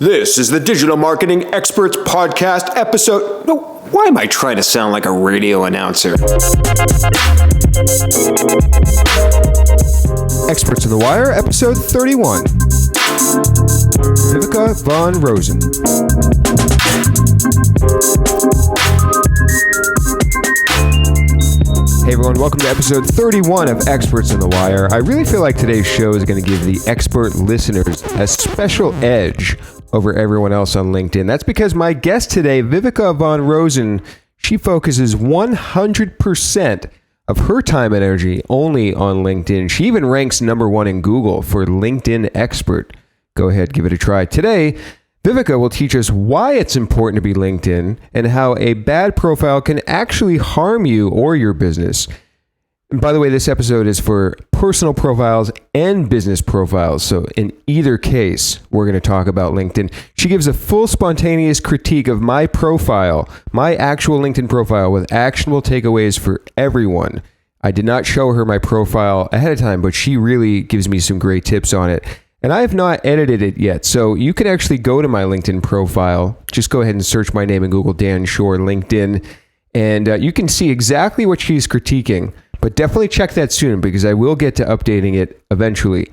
This is the Digital Marketing Experts Podcast episode. No, why am I trying to sound like a radio announcer? Experts on the Wire, episode 31. Viveka von Rosen. Hey everyone, welcome to episode 31 of Experts on the Wire. I really feel like today's show is going to give the expert listeners a special edge over everyone else on LinkedIn. That's because my guest today, Viveka von Rosen, she focuses 100% of her time and energy only on LinkedIn. She even ranks number one in Google for LinkedIn expert. Go ahead, give it a try. Today, Viveka will teach us why it's important to be LinkedIn and how a bad profile can actually harm you or your business. And by the way, this episode is for personal profiles and business profiles. So in either case, we're going to talk about LinkedIn. She gives a full spontaneous critique of my profile, my actual LinkedIn profile with actionable takeaways for everyone. I did not show her my profile ahead of time, but she really gives me some great tips on it. And I have not edited it yet, so you can actually go to my LinkedIn profile. Just go ahead and search my name in Google, Dan Shore, LinkedIn, and you can see exactly what she's critiquing. But definitely check that soon because I will get to updating it eventually.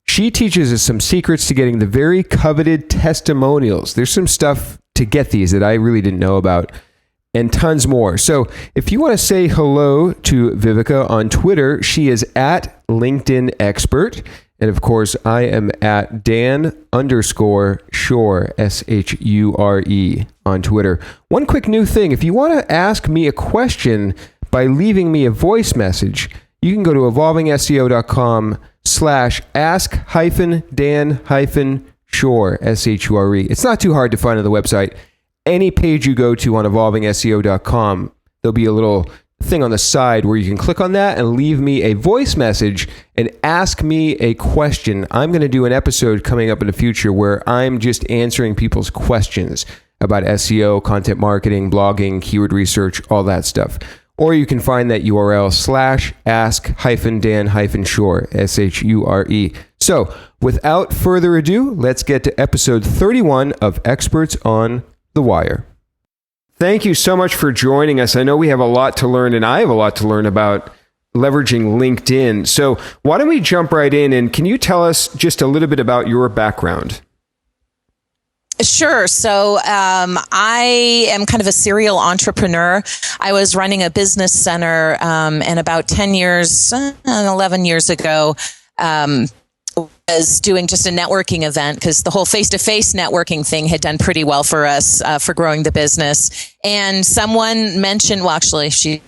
She teaches us some secrets to getting the very coveted testimonials. There's some stuff to get these that I really didn't know about, and tons more. So if you want to say hello to Viveka on Twitter, she is at LinkedIn Expert. And of course, I am at Dan_Shore, SHURE on Twitter. One quick new thing, if you want to ask me a question by leaving me a voice message, you can go to evolvingseo.com/ask-Dan-Shore, SHURE. It's not too hard to find on the website. Any page you go to on evolvingseo.com, there'll be a little thing on the side where you can click on that and leave me a voice message and ask me a question. I'm going to do an episode coming up in the future where I'm just answering people's questions about SEO, content marketing, blogging, keyword research, all that stuff. Or you can find that URL /ask-Dan-Shore, SHURE. So without further ado, let's get to episode 31 of Experts on the Wire. Thank you so much for joining us. I know we have a lot to learn, and I have a lot to learn about leveraging LinkedIn. So why don't we jump right in, and can you tell us just a little bit about your background? Sure. So I am kind of a serial entrepreneur. I was running a business center, and about 11 years ago, was doing just a networking event because the whole face-to-face networking thing had done pretty well for us for growing the business. And someone mentioned, well, actually,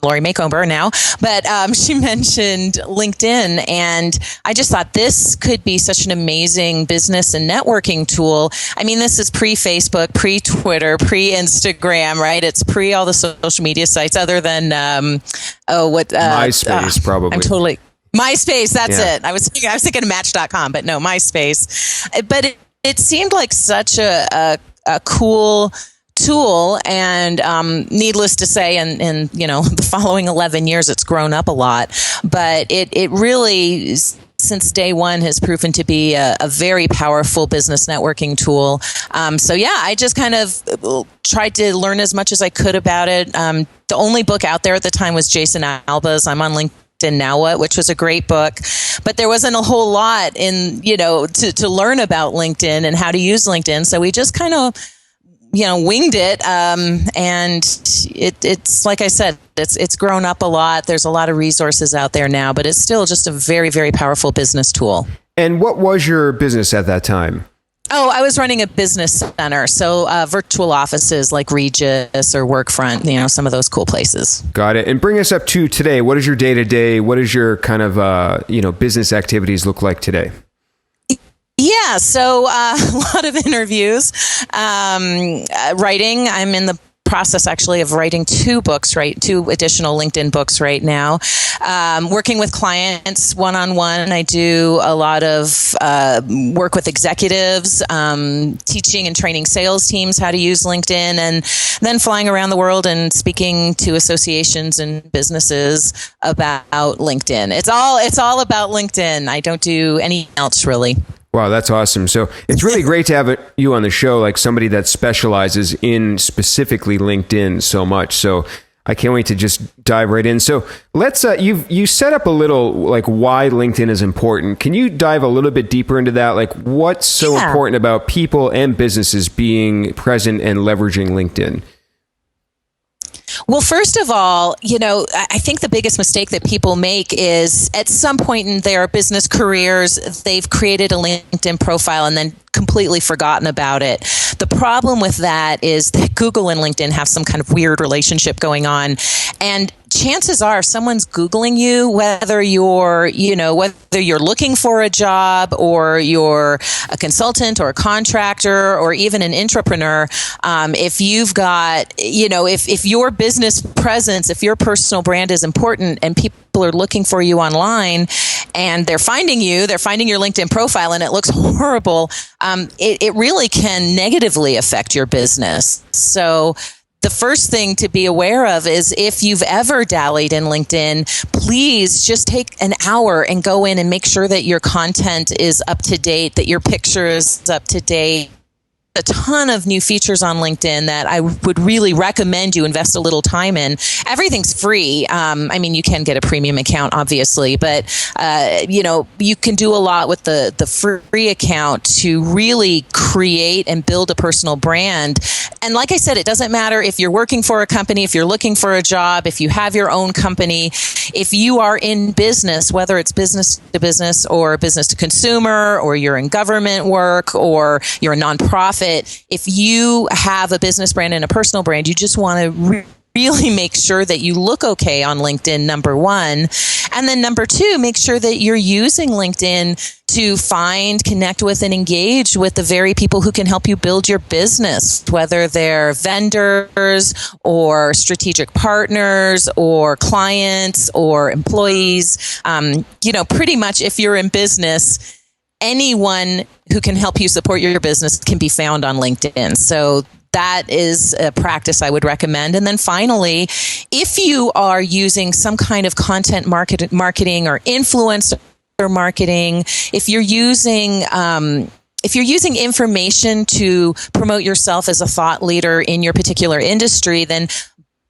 Lori Makeover now, but she mentioned LinkedIn, and I just thought this could be such an amazing business and networking tool. I mean, this is pre-Facebook, pre-Twitter, pre-Instagram, right? It's pre all the social media sites other than MySpace, probably. MySpace, that's it. I was thinking of Match.com, but no, MySpace. But it seemed like such a cool tool, and needless to say, in the following 11 years, it's grown up a lot. But it really, since day one, has proven to be a very powerful business networking tool. I just kind of tried to learn as much as I could about it. The only book out there at the time was Jason Alba's I'm on LinkedIn Now What, which was a great book, but there wasn't a whole lot to learn about LinkedIn and how to use LinkedIn. So we just kind of, winged it. And it's like I said, it's grown up a lot. There's a lot of resources out there now, but it's still just a very, very powerful business tool. And what was your business at that time? Oh, I was running a business center. So virtual offices like Regis or Workfront, some of those cool places. Got it. And bring us up to today. What is your day-to-day? What is your kind of, business activities look like today? Yeah, so a lot of interviews, writing. I'm in the process actually of writing two additional LinkedIn books right now. Working with clients one-on-one. I do a lot of work with executives, teaching and training sales teams how to use LinkedIn, and then flying around the world and speaking to associations and businesses about LinkedIn. It's all about LinkedIn. I don't do anything else really. Wow, that's awesome. So it's really great to have you on the show, like somebody that specializes in specifically LinkedIn so much. So I can't wait to just dive right in. So let's, you set up a little like why LinkedIn is important. Can you dive a little bit deeper into that? Like what's so important about people and businesses being present and leveraging LinkedIn? Well, first of all, I think the biggest mistake that people make is at some point in their business careers, they've created a LinkedIn profile and then completely forgotten about it. The problem with that is that Google and LinkedIn have some kind of weird relationship going on. And chances are if someone's Googling you, whether you're looking for a job or you're a consultant or a contractor or even an entrepreneur, if you've got, if your business presence, if your personal brand is important and people are looking for you online and they're finding your LinkedIn profile and it looks horrible, it really can negatively affect your business. So the first thing to be aware of is if you've ever dallied in LinkedIn, please just take an hour and go in and make sure that your content is up to date, that your picture is up to date. A ton of new features on LinkedIn that I would really recommend you invest a little time in. Everything's free. You can get a premium account, obviously, but you can do a lot with the free account to really create and build a personal brand. And like I said, it doesn't matter if you're working for a company, if you're looking for a job, if you have your own company, if you are in business, whether it's business to business or business to consumer, or you're in government work or you're a nonprofit. If you have a business brand and a personal brand, you just want to really make sure that you look okay on LinkedIn, number one. And then number two, make sure that you're using LinkedIn to find, connect with, and engage with the very people who can help you build your business, whether they're vendors or strategic partners or clients or employees. Pretty much if you're in business, anyone who can help you support your business can be found on LinkedIn. So that is a practice I would recommend. And then finally, if you are using some kind of content marketing or influencer marketing, if you're using information to promote yourself as a thought leader in your particular industry, then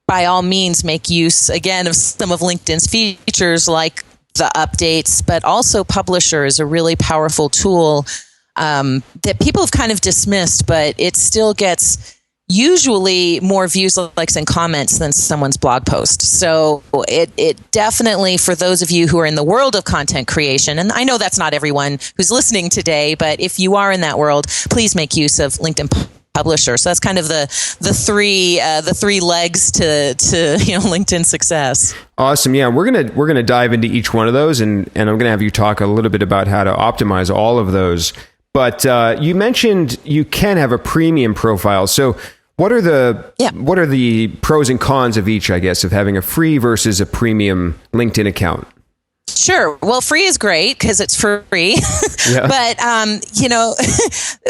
by all means make use, again, of some of LinkedIn's features like the updates, but also Publisher is a really powerful tool that people have kind of dismissed, but it still gets usually more views, likes, and comments than someone's blog post. So it definitely, for those of you who are in the world of content creation, and I know that's not everyone who's listening today, but if you are in that world, please make use of LinkedIn Publisher. So that's kind of the three legs to LinkedIn success. Awesome. Yeah, we're gonna dive into each one of those, and I'm gonna have you talk a little bit about how to optimize all of those. But you mentioned you can have a premium profile. So what are the pros and cons of each, I guess, of having a free versus a premium LinkedIn account? Sure. Well, free is great because it's free. Yeah. But,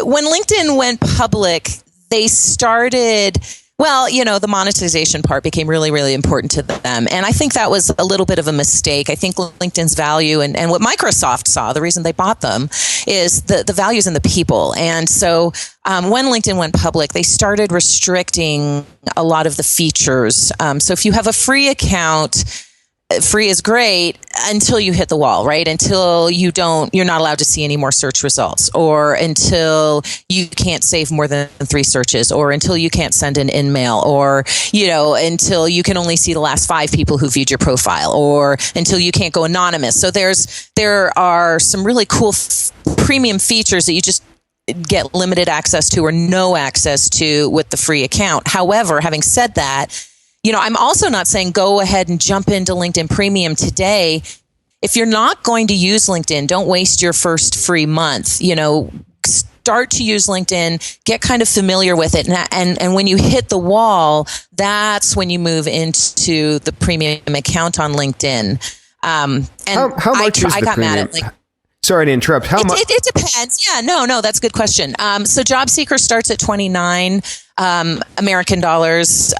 when LinkedIn went public, they started, the monetization part became really, really important to them. And I think that was a little bit of a mistake. I think LinkedIn's value and what Microsoft saw, the reason they bought them, is the values in the people. And so when LinkedIn went public, they started restricting a lot of the features. So if you have a free account, free is great until you hit the wall, right? Until you're not allowed to see any more search results, or until you can't save more than 3 searches, or until you can't send an in-mail, or, until you can only see the last 5 people who viewed your profile, or until you can't go anonymous. So there are some really cool premium features that you just get limited access to or no access to with the free account. However, having said that, I'm also not saying go ahead and jump into LinkedIn Premium today. If you're not going to use LinkedIn, don't waste your first free month. Start to use LinkedIn, get kind of familiar with it. And when you hit the wall, that's when you move into the premium account on LinkedIn. How much is the premium? Sorry to interrupt. How much? It depends. Yeah, no, that's a good question. So Job Seeker starts at 29 American dollars.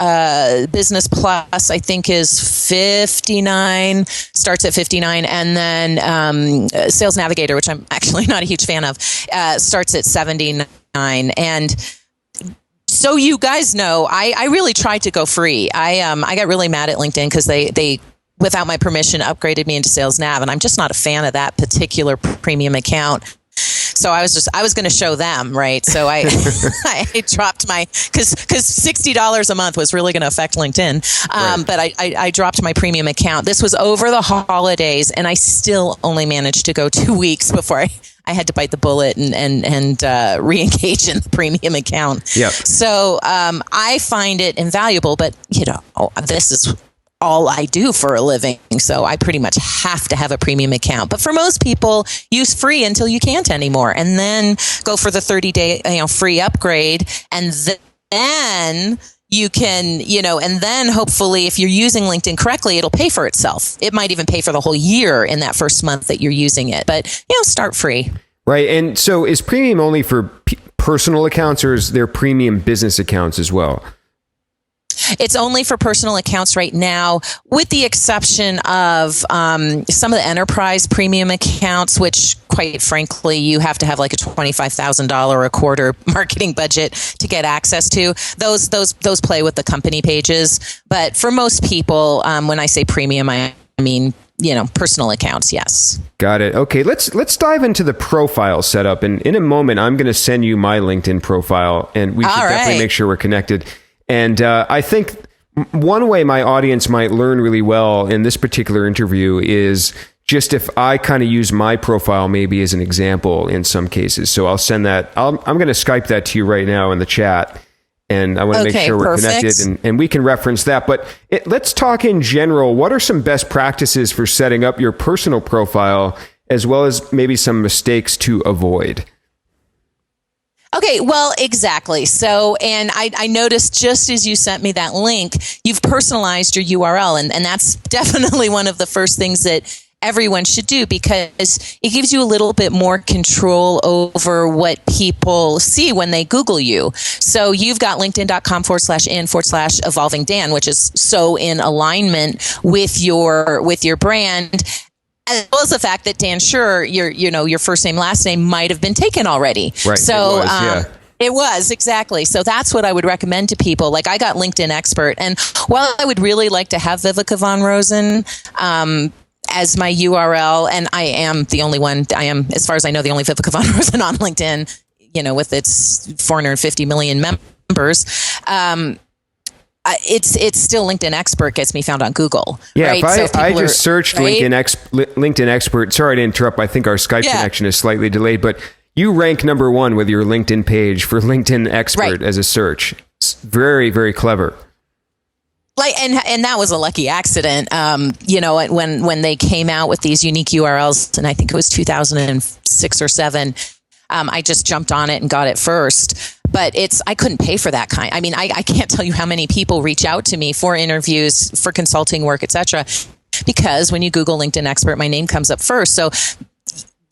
Business Plus, I think, is 59. Starts at 59, and then Sales Navigator, which I'm actually not a huge fan of, starts at 79. And so you guys know, I really tried to go free. I got really mad at LinkedIn because they without my permission upgraded me into Sales Nav, and I'm just not a fan of that particular premium account. So I was going to show them, right? So I dropped my, because $60 a month was really going to affect LinkedIn. Right. But I dropped my premium account. This was over the holidays, and I still only managed to go 2 weeks before I had to bite the bullet and re-engage in the premium account. Yep. So I find it invaluable, but this is all I do for a living. So I pretty much have to have a premium account. But for most people, use free until you can't anymore, and then go for the 30-day free upgrade. And then you can, and then hopefully if you're using LinkedIn correctly, it'll pay for itself. It might even pay for the whole year in that first month that you're using it. But, start free. Right. And so is premium only for personal accounts, or is there premium business accounts as well? It's only for personal accounts right now, with the exception of some of the enterprise premium accounts, which, quite frankly, you have to have like a $25,000 a quarter marketing budget to get access to. Those play with the company pages. But for most people, when I say premium, I mean, personal accounts. Yes. Got it. Okay. Let's dive into the profile setup. And in a moment, I'm going to send you my LinkedIn profile, and we should definitely make sure we're connected. And I think one way my audience might learn really well in this particular interview is just if I kind of use my profile maybe as an example in some cases. So I'll send that. I'm going to Skype that to you right now in the chat. And I want to make sure we're connected, and we can reference that. But let's talk in general. What are some best practices for setting up your personal profile, as well as maybe some mistakes to avoid? Okay, well, exactly. So, and I noticed just as you sent me that link, you've personalized your URL. And that's definitely one of the first things that everyone should do, because it gives you a little bit more control over what people see when they Google you. So you've got linkedin.com/in/evolving Dan, which is so in alignment with your brand, as well as the fact that Dan Schur, your first name, last name might have been taken already. Right. So it was, exactly. So that's what I would recommend to people. Like, I got LinkedIn Expert, and while I would really like to have Viveka von Rosen as my URL, and I am the only one, as far as I know, the only Viveka von Rosen on LinkedIn, with its 450 million members. It's still LinkedIn Expert gets me found on Google. Yeah, right? If I just searched LinkedIn Expert, sorry to interrupt, I think our Skype connection is slightly delayed, but you rank number one with your LinkedIn page for LinkedIn Expert as a search. It's very, very clever. And that was a lucky accident. When they came out with these unique URLs, and I think it was 2006 or 7, I just jumped on it and got it first. But I couldn't pay for that kind. I mean, I can't tell you how many people reach out to me for interviews, for consulting work, etc. Because when you Google LinkedIn Expert, my name comes up first. So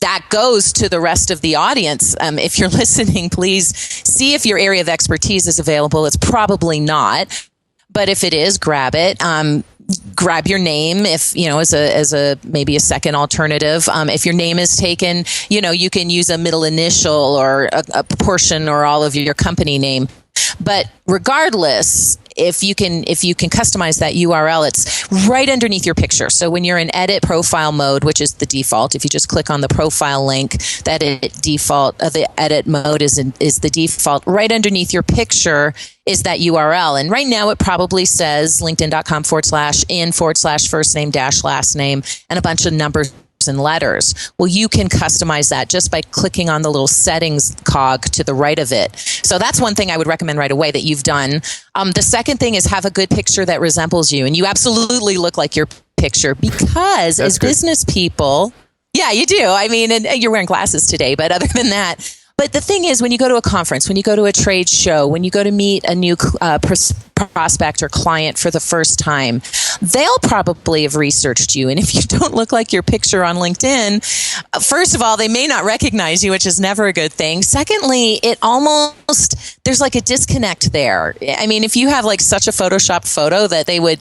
that goes to the rest of the audience. If you're listening, please see if your area of expertise is available. It's probably not. But if it is, grab it. Grab your name if, as a maybe a second alternative. If your name is taken, you can use a middle initial or a portion or all of your company name. But regardless, if you can customize that URL, it's right underneath your picture. So when you're in edit profile mode, which is the default, if you just click on the profile link, the edit mode is the default. Right underneath your picture is that URL. And right now it probably says linkedin.com/in/first name -last name and a bunch of numbers and letters. Well, you can customize that just by clicking on the little settings cog to the right of it. So that's one thing I would recommend right away that you've done. The second thing is have a good picture that resembles you. And you absolutely look like your picture, because as business people, yeah, you do. I mean, and you're wearing glasses today, but other than that, But the thing is, when you go to a conference, when you go to a trade show, when you go to meet a new prospect or client for the first time, they'll probably have researched you. And if you don't look like your picture on LinkedIn, first of all, they may not recognize you, which is never a good thing. Secondly, there's like a disconnect there. I mean, if you have like such a Photoshopped photo that they would,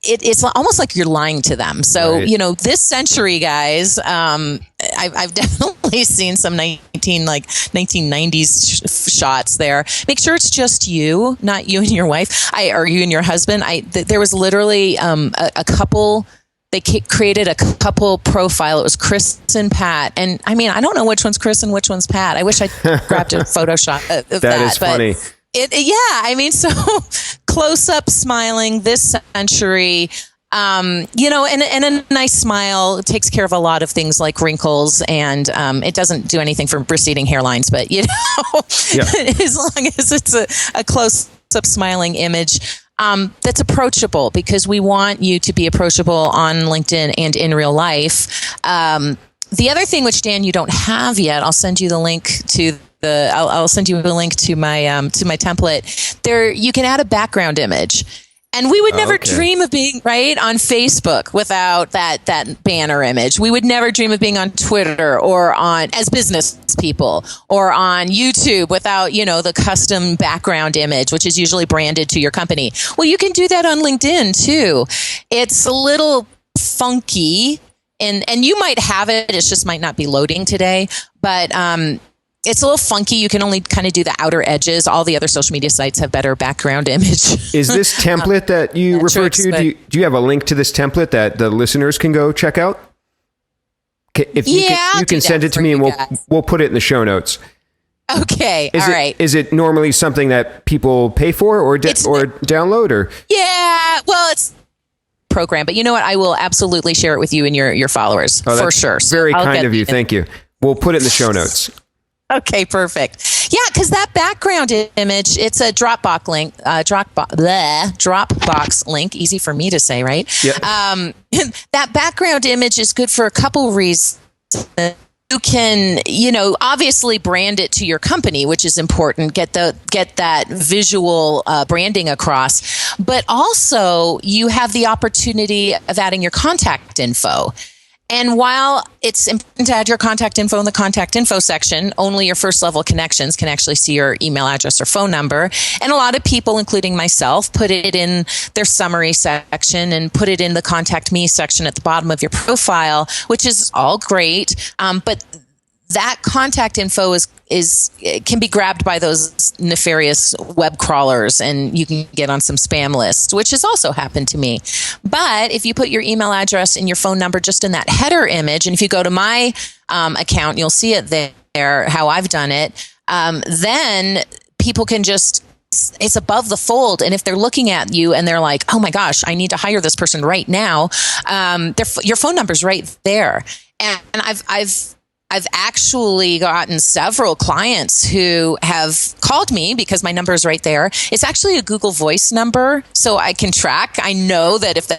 it's almost like you're lying to them. So, right. This century, guys, I've definitely seen some 1990s shots there. Make sure it's just you, not you and your wife, or you and your husband. There was literally a couple. They created a couple profile. It was Chris and Pat, and I mean, I don't know which one's Chris and which one's Pat. I wish I grabbed a Photoshop of that. That is funny. So close up smiling this century, and a nice smile takes care of a lot of things like wrinkles, and it doesn't do anything for receding hairlines, but as long as it's a close up smiling image that's approachable, because we want you to be approachable on LinkedIn and in real life. The other thing, which Dan, you don't have yet, I'll send you the link to I'll send you a link to my template. There, you can add a background image, and we would never dream of being on Facebook without that banner image. We would never dream of being on Twitter or as business people, or on YouTube without the custom background image, which is usually branded to your company. Well, you can do that on LinkedIn too. It's a little funky, and you might have it. It just might not be loading today, but it's a little funky. You can only kind of do the outer edges. All the other social media sites have better background image. Is this template that you refer to, do you have a link to this template that the listeners can go check out? If you can send it to me, and we'll put it in the show notes. Okay. All right. Is it normally something that people pay for or download, or? Yeah. Well, it's program, but you know what? I will absolutely share it with you and your followers for sure. So very kind of you. Thank you. We'll put it in the show notes. Okay, perfect. Yeah, because that background image, it's a Dropbox link. Dropbox link, easy for me to say, right? Yep. That background image is good for a couple reasons. You can, obviously brand it to your company, which is important. Get that visual branding across, but also you have the opportunity of adding your contact info. And while it's important to add your contact info in the contact info section, only your first level connections can actually see your email address or phone number. And a lot of people, including myself, put it in their summary section and put it in the contact me section at the bottom of your profile, which is all great. But that contact info can be grabbed by those nefarious web crawlers, and you can get on some spam lists, which has also happened to me. But if you put your email address and your phone number just in that header image, and if you go to my account, you'll see it there, how I've done it, then people can it's above the fold. And if they're looking at you and they're like, oh my gosh, I need to hire this person right now, your phone number's right there. And I've actually gotten several clients who have called me because my number is right there. It's actually a Google Voice number, so I can track. I know that if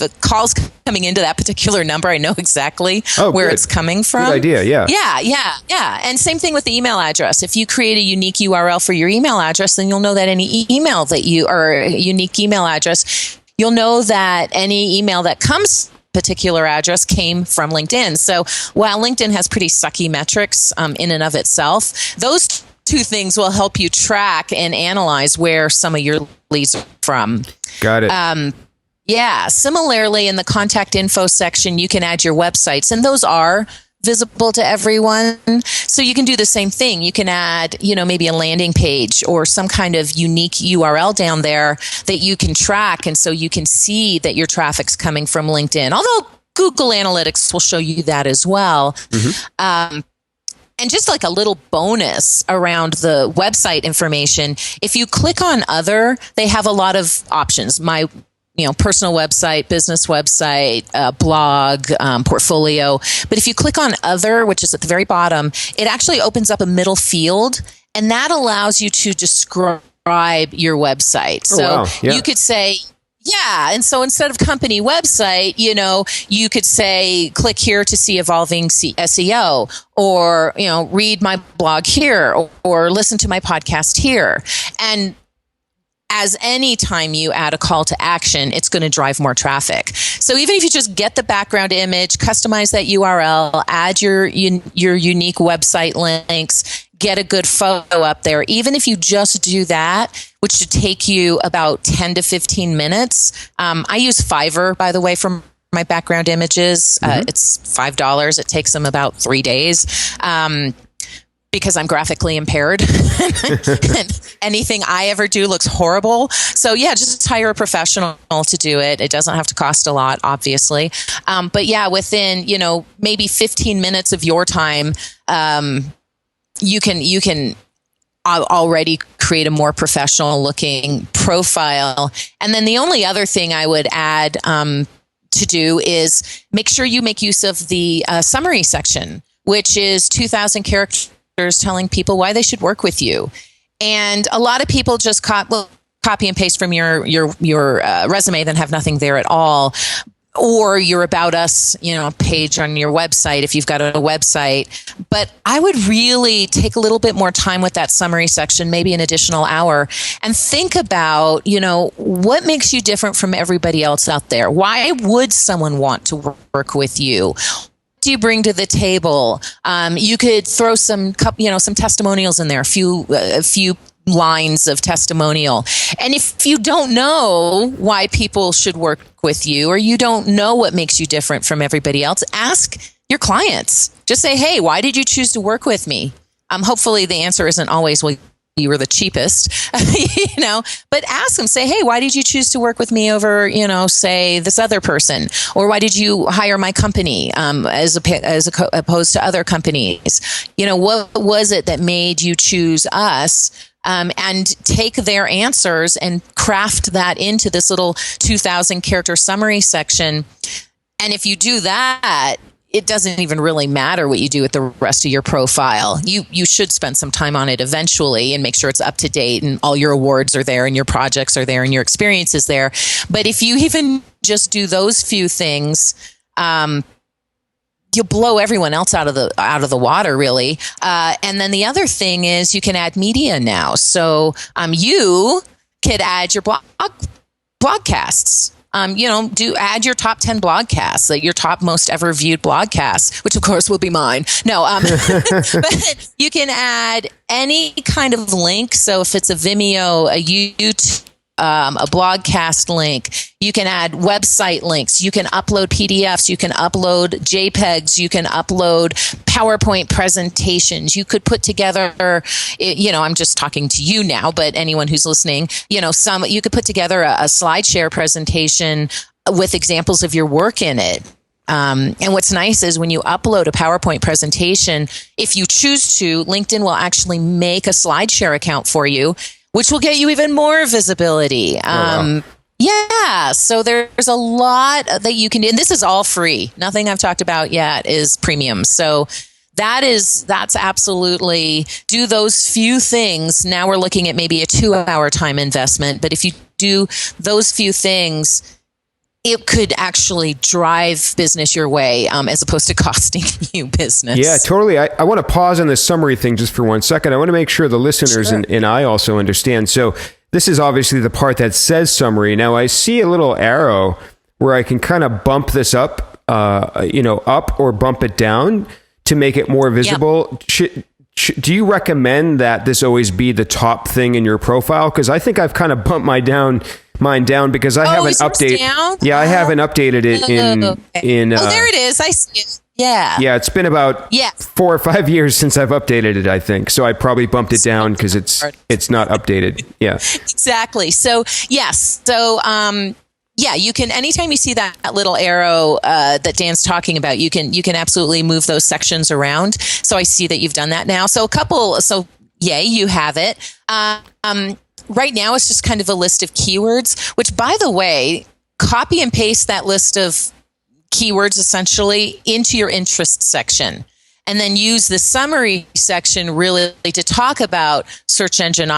a call's coming into that particular number, I know exactly where it's coming from. Good idea, yeah. Yeah. And same thing with the email address. If you create a unique URL for your email address, then you'll know that any email or a unique email address, you'll know that any email that comes particular address came from LinkedIn. So while LinkedIn has pretty sucky metrics in and of itself, those two things will help you track and analyze where some of your leads are from. Got it. Yeah. Similarly, in the contact info section, you can add your websites, and those are visible to everyone. So you can do the same thing. You can add, maybe a landing page or some kind of unique URL down there that you can track. And so you can see that your traffic's coming from LinkedIn, although Google Analytics will show you that as well. Mm-hmm. And just like a little bonus around the website information, if you click on other, they have a lot of options. My personal website, business website, blog, portfolio. But if you click on other, which is at the very bottom, it actually opens up a middle field, and that allows you to describe your website. So you could say, Yeah. And so instead of company website, you could say, click here to see evolving SEO, or, read my blog here, or listen to my podcast here. And as any time you add a call to action, it's going to drive more traffic. So even if you just get the background image, customize that URL, add your unique website links, get a good photo up there, even if you just do that, which should take you about 10 to 15 minutes. I use Fiverr, by the way, for my background images. It's $5. It takes them about 3 days. Because I'm graphically impaired and anything I ever do looks horrible. So yeah, just hire a professional to do it. It doesn't have to cost a lot, obviously. But yeah, within, maybe 15 minutes of your time, you can already create a more professional looking profile. And then the only other thing I would add to do is make sure you make use of the summary section, which is 2,000 characters telling people why they should work with you. And a lot of people just copy and paste from your resume, then have nothing there at all. Or your About Us, page on your website if you've got a website. But I would really take a little bit more time with that summary section, maybe an additional hour, and think about, what makes you different from everybody else out there? Why would someone want to work with you? Do you bring to the table? You could throw some testimonials in there, a few lines of testimonial. And if you don't know why people should work with you, or you don't know what makes you different from everybody else, ask your clients. Just say, hey, why did you choose to work with me? Hopefully the answer isn't always, well, you were the cheapest, but ask them, say, hey, why did you choose to work with me over, say this other person? Or why did you hire my company as opposed to other companies? What was it that made you choose us? And take their answers and craft that into this little 2,000 character summary section. And if you do that, it doesn't even really matter what you do with the rest of your profile. You should spend some time on it eventually and make sure it's up to date and all your awards are there and your projects are there and your experience is there. But if you even just do those few things, you'll blow everyone else out of the water, really. And then the other thing is you can add media now. So you could add your blogcasts. Add your top 10 blogcasts, like your top most ever viewed blogcasts, which of course will be mine. No, but you can add any kind of link. So if it's a Vimeo, a YouTube, a blogcast link, you can add website links, you can upload PDFs, you can upload JPEGs, you can upload PowerPoint presentations, you could put together, I'm just talking to you now, but anyone who's listening, you could put together a slideshare presentation with examples of your work in it. And what's nice is when you upload a PowerPoint presentation, if you choose to, LinkedIn will actually make a SlideShare account for you, which will get you even more visibility. Wow. Yeah, so there's a lot that you can do. And this is all free. Nothing I've talked about yet is premium. So that's absolutely, do those few things. Now we're looking at maybe a 2-hour time investment. But if you do those few things, it could actually drive business your way as opposed to costing you business. Yeah, totally. I want to pause on this summary thing just for 1 second. I want to make sure the listeners and I also understand. So this is obviously the part that says summary. Now I see a little arrow where I can kind of bump this up, up or bump it down to make it more visible. Yep. Do you recommend that this always be the top thing in your profile? Because I think I've kind of bumped mine down because I haven't updated. Yeah, I haven't updated it in. There it is. I see it. Yeah. Yeah, it's been about 4 or 5 years since I've updated it, I think. So I probably bumped it down because it's not updated. Yeah. Exactly. So yes. So you can, anytime you see that little arrow that Dan's talking about, you can absolutely move those sections around. So I see that you've done that now. So yay, you have it. Right now, it's just kind of a list of keywords, which, by the way, copy and paste that list of keywords essentially into your interest section. and then use the summary section really to talk about search engine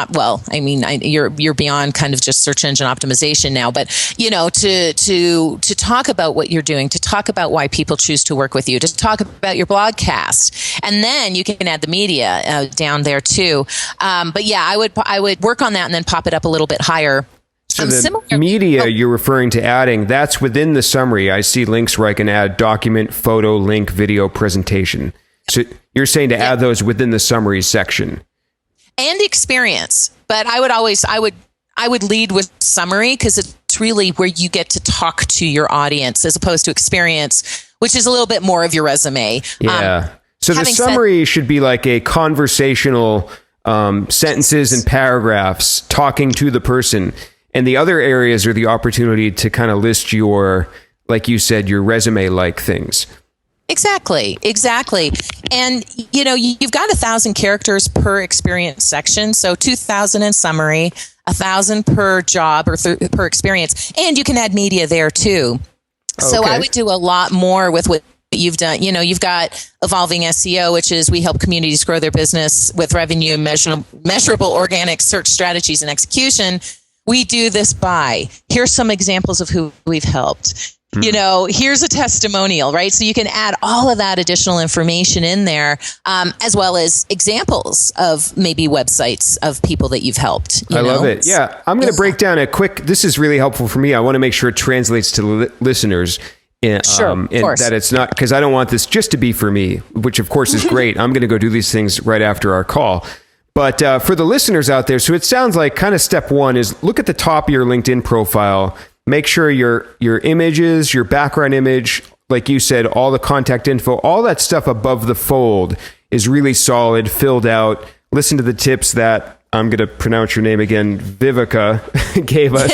you're beyond kind of just search engine optimization now, but to talk about what you're doing, to talk about why people choose to work with you, to talk about your blogcast, and then you can add the media down there too. But yeah, I would work on that and then pop it up a little bit higher. So the media you're referring to adding, that's within the summary. I see links where I can add document, photo, link, video, presentation. So you're saying to add those within the summary section. And experience. But I would lead with summary because it's really where you get to talk to your audience as opposed to experience, which is a little bit more of your resume. Yeah. So the summary should be like a conversational sentences and paragraphs talking to the person. And the other areas are the opportunity to kind of list your, like you said, your resume-like things. Exactly. And, you've got 1,000 characters per experience section. So 2,000 in summary, 1,000 per job or per experience. And you can add media there too. Okay. So I would do a lot more with what you've done. You've got Evolving SEO, which is we help communities grow their business with revenue, measurable organic search strategies and execution. We do this by, here's some examples of who we've helped. Here's a testimonial, right? So you can add all of that additional information in there, as well as examples of maybe websites of people that you've helped. I love it. Yeah. I'm going to break down this is really helpful for me. I want to make sure it translates to listeners. Sure, of course. That it's not, because I don't want this just to be for me, which of course is great. I'm going to go do these things right after our call. But for the listeners out there, so it sounds like kind of step one is look at the top of your LinkedIn profile. Make sure your images, your background image, like you said, all the contact info, all that stuff above the fold is really solid, filled out. Listen to the tips that, I'm going to pronounce your name again, Viveka gave us.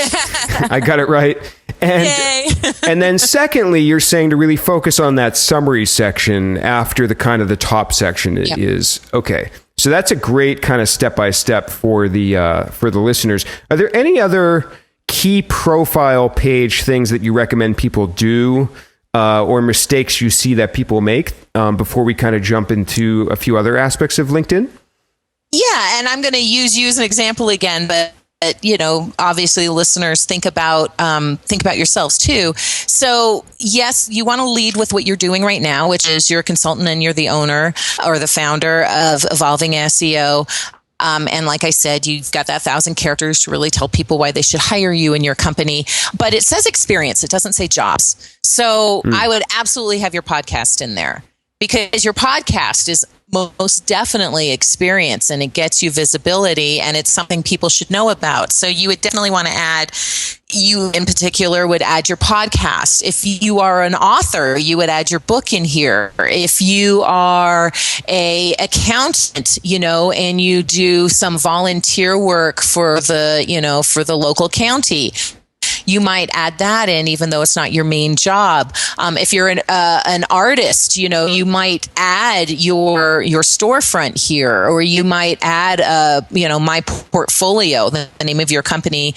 I got it right. And then secondly, you're saying to really focus on that summary section after the kind of the top section is. Okay. So that's a great kind of step-by-step for the listeners. Are there any other key profile page things that you recommend people do or mistakes you see that people make before we kind of jump into a few other aspects of LinkedIn? Yeah, and I'm going to use you as an example again, but obviously listeners think about yourselves too. So yes, you want to lead with what you're doing right now, which is you're a consultant and you're the owner or the founder of Evolving SEO. And like I said, you've got that 1,000 characters to really tell people why they should hire you in your company. But it says experience. It doesn't say jobs. So I would absolutely have your podcast in there because your podcast is most definitely experience and it gets you visibility and it's something people should know about. So you would definitely want to add, you in particular would add your podcast. If you are an author, you would add your book in here. If you are a accountant, and you do some volunteer work for the local county, you might add that in, even though it's not your main job. If you're an artist, you might add your storefront here, or you might add, my portfolio. The name of your company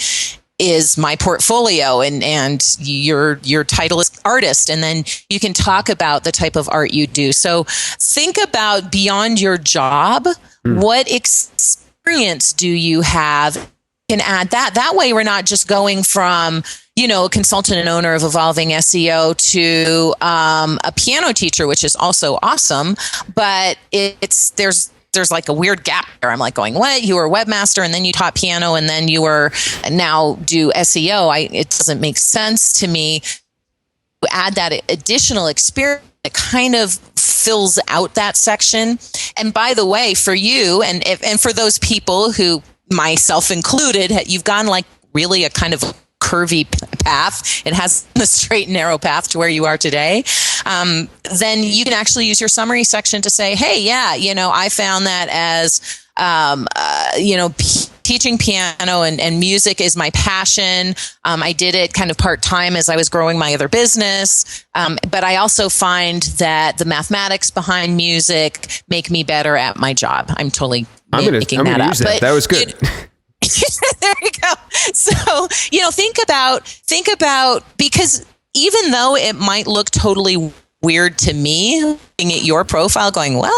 is My Portfolio, and your title is artist, and then you can talk about the type of art you do. So think about beyond your job, what experience do you have? Can add that. That way we're not just going from, a consultant and owner of Evolving SEO to a piano teacher, which is also awesome, but there's like a weird gap there. I'm like going, what? You were a webmaster and then you taught piano and then you were now do SEO. It doesn't make sense to me to add that additional experience. It kind of fills out that section. And by the way, for you and for those people who, myself included, you've gone like really a kind of curvy path. It has a straight and narrow path to where you are today. Then you can actually use your summary section to say, hey, I found that as, teaching piano and music is my passion. I did it kind of part-time as I was growing my other business. But I also find that the mathematics behind music make me better at my job. I'm totally making that up. That was good. There you go. So, think about, because even though it might look totally weird to me, at your profile going, what?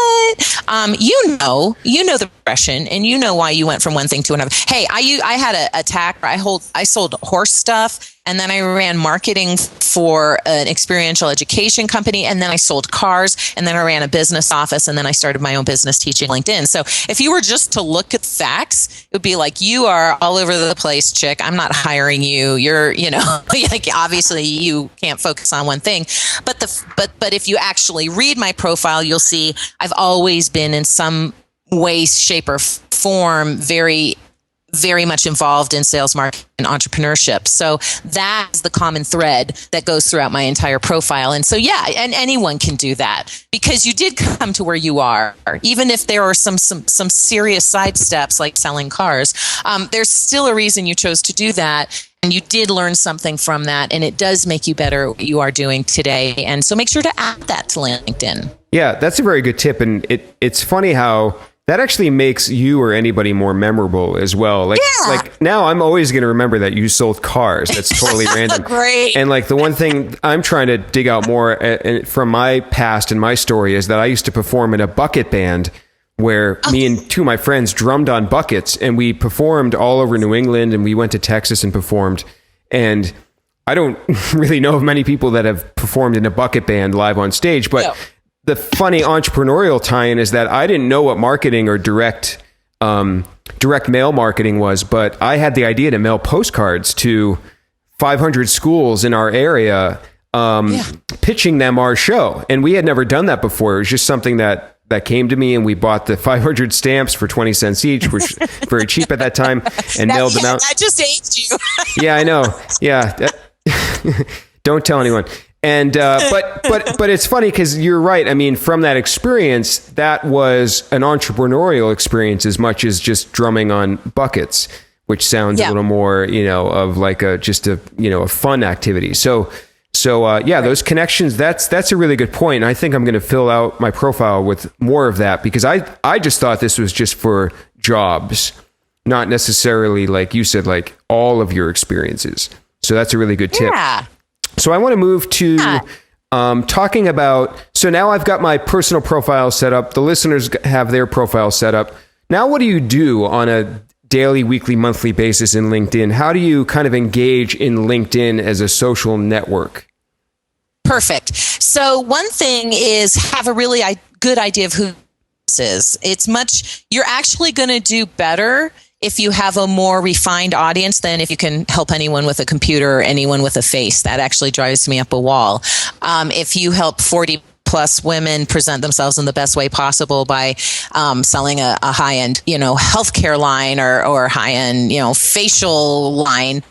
You know the progression, and you know why you went from one thing to another. Hey, I had a tack. I sold horse stuff, and then I ran marketing for an experiential education company, and then I sold cars, and then I ran a business office, and then I started my own business teaching LinkedIn. So if you were just to look at facts, it would be like, you are all over the place, chick. I'm not hiring you. You're, like, obviously you can't focus on one thing. But if you actually read my profile, you'll see I've always been in some way, shape, or form very, very much involved in sales, marketing, and entrepreneurship. So that's the common thread that goes throughout my entire profile. And so, yeah, and anyone can do that because you did come to where you are. Even if there are some serious side steps like selling cars, there's still a reason you chose to do that. And you did learn something from that. And it does make you better at what you are doing today. And so make sure to add that to LinkedIn. Yeah, that's a very good tip. And it's funny how that actually makes you or anybody more memorable as well. Like now I'm always going to remember that you sold cars. That's totally random. Great. And like the one thing I'm trying to dig out more from my past and my story is that I used to perform in a bucket band where me and two of my friends drummed on buckets, and we performed all over New England, and we went to Texas and performed. And I don't really know of many people that have performed in a bucket band live on stage, but the funny entrepreneurial tie-in is that I didn't know what marketing or direct mail marketing was, but I had the idea to mail postcards to 500 schools in our area, pitching them our show. And we had never done that before. It was just something that came to me, and we bought the 500 stamps for 20 cents each, which was very cheap at that time, and mailed them out. That just aged you. Yeah, I know. Yeah. Don't tell anyone. And, but it's funny because you're right. I mean, from that experience, that was an entrepreneurial experience as much as just drumming on buckets, which sounds a little more, of like a fun activity. So those connections, that's a really good point. And I think I'm going to fill out my profile with more of that because I just thought this was just for jobs, not necessarily, like you said, like all of your experiences. So that's a really good tip. Yeah. So I want to move to talking about, so now I've got my personal profile set up. The listeners have their profile set up. Now, what do you do on a daily, weekly, monthly basis in LinkedIn? How do you kind of engage in LinkedIn as a social network? Perfect. So one thing is have a really good idea of who this is. You're actually going to do better if you have a more refined audience than if you can help anyone with a computer or anyone with a face. That actually drives me up a wall. If you help 40 plus women present themselves in the best way possible by selling a high-end, healthcare line or high-end, facial line,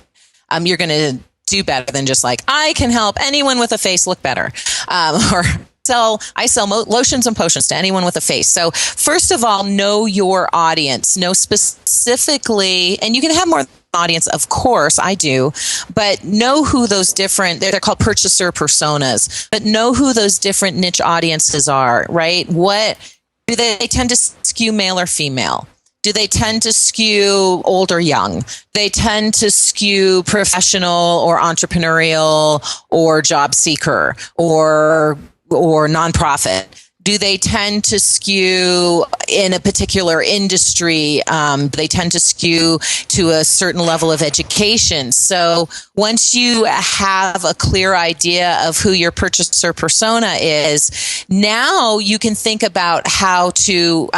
you're going to do better than just like, I can help anyone with a face look better. I sell lotions and potions to anyone with a face. So first of all, know your audience. Know specifically, and you can have more audience, of course, I do, but know who those different, they're called purchaser personas, but know who those different niche audiences are, right? What do they tend to skew, male or female? Do they tend to skew old or young? They tend to skew professional or entrepreneurial or job seeker or nonprofit? Do they tend to skew in a particular industry? They tend to skew to a certain level of education. So once you have a clear idea of who your purchaser persona is, now you can think about how to,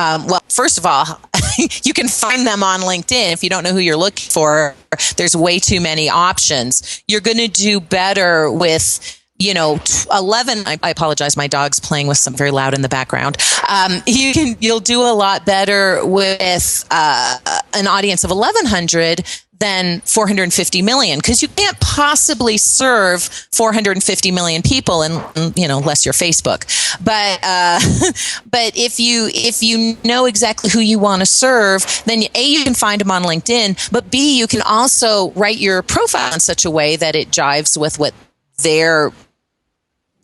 first of all, you can find them on LinkedIn. If you don't know who you're looking for, there's way too many options. You're going to do better with 11, I apologize, my dog's playing with some very loud in the background. You'll do a lot better with an audience of 1,100 than 450 million, because you can't possibly serve 450 million people unless you're Facebook. But if you know exactly who you want to serve, then A, you can find them on LinkedIn, but B, you can also write your profile in such a way that it jives with what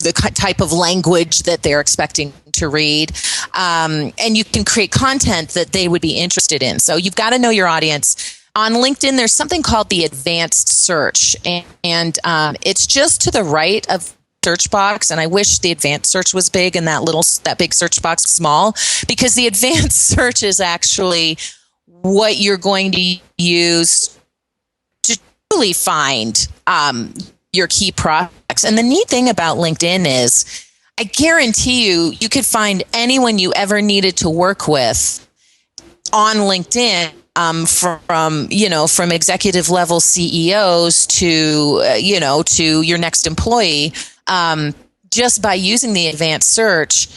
the type of language that they're expecting to read. And you can create content that they would be interested in. So you've got to know your audience. On LinkedIn, there's something called the advanced search. And it's just to the right of search box, and I wish the advanced search was big and that big search box small, because the advanced search is actually what you're going to use to truly find your key prospects. And the neat thing about LinkedIn is, I guarantee you could find anyone you ever needed to work with on LinkedIn, from executive level CEOs to your next employee, just by using the advanced search.